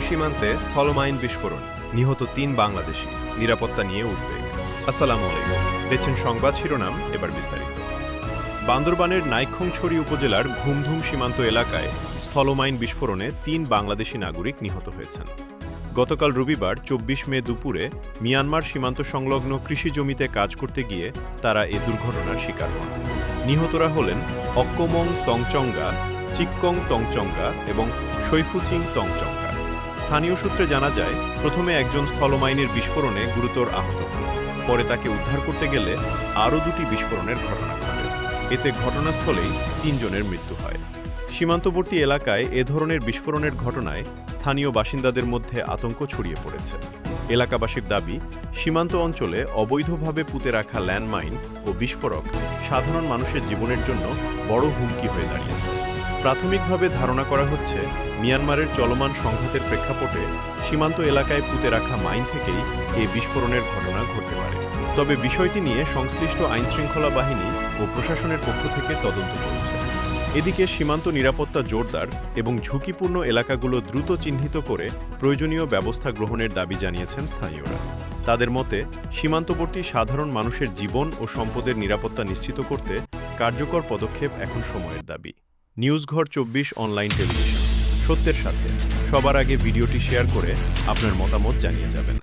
সীমান্তে স্থলমাইন বিস্ফোরণ, নিহত ৩ বাংলাদেশি, নিরাপত্তা নিয়ে উদ্বেগ। আসসালামু আলাইকুম, দেখছেন সংবাদ শিরোনাম, এবার বিস্তারিত। বান্দরবানের নাইক্ষ্যংছড়ি উপজেলার ঘুমধুম সীমান্ত এলাকায় স্থলমাইন বিস্ফোরণে ৩ বাংলাদেশি নাগরিক নিহত হয়েছেন। গতকাল রবিবার ২৪ মে দুপুরে মিয়ানমার সীমান্ত সংলগ্ন কৃষি জমিতে কাজ করতে গিয়ে তারা এ দুর্ঘটনার শিকার হন। নিহতরা হলেন অক্কমং তংচঙ্গা, চিক্কং তংচঙ্গা এবং শৈফুচিং তংচঙ্গা। স্থানীয় সূত্রে জানা যায়, প্রথমে একজন স্থলমাইনের বিস্ফোরণে গুরুতর আহত হন। পরে তাকে উদ্ধার করতে গেলে আরও ২টি বিস্ফোরণের ঘটনা ঘটে। এতে ঘটনাস্থলেই ৩ জনের মৃত্যু হয়। সীমান্তবর্তী এলাকায় এ ধরনের বিস্ফোরণের ঘটনায় স্থানীয় বাসিন্দাদের মধ্যে আতঙ্ক ছড়িয়ে পড়েছে। এলাকাবাসীর দাবি, সীমান্ত অঞ্চলে অবৈধভাবে পুঁতে রাখা ল্যান্ডমাইন ও বিস্ফোরক সাধারণ মানুষের জীবনের জন্য বড় হুমকি হয়ে দাঁড়িয়েছে। প্রাথমিকভাবে ধারণা করা হচ্ছে, মিয়ানমারের চলমান সংঘাতের প্রেক্ষাপটে সীমান্ত এলাকায় পুঁতে রাখা মাইন থেকেই এই বিস্ফোরণের ঘটনা ঘটতে পারে। তবে বিষয়টি নিয়ে সংশ্লিষ্ট আইনশৃঙ্খলা বাহিনী ও প্রশাসনের পক্ষ থেকে তদন্ত চলছে। এদিকে সীমান্ত নিরাপত্তা জোরদার এবং ঝুঁকিপূর্ণ এলাকাগুলো দ্রুত চিহ্নিত করে প্রয়োজনীয় ব্যবস্থা গ্রহণের দাবি জানিয়েছেন স্থানীয়রা। তাদের মতে, সীমান্তবর্তী সাধারণ মানুষের জীবন ও সম্পদের নিরাপত্তা নিশ্চিত করতে কার্যকর পদক্ষেপ এখন সময়ের দাবি। নিউজঘর ২৪ অনলাইন টেলিভিশন, সত্যের সাথে। সবার আগে ভিডিওটি শেয়ার করে আপনার মতামত জানিয়ে যাবেন।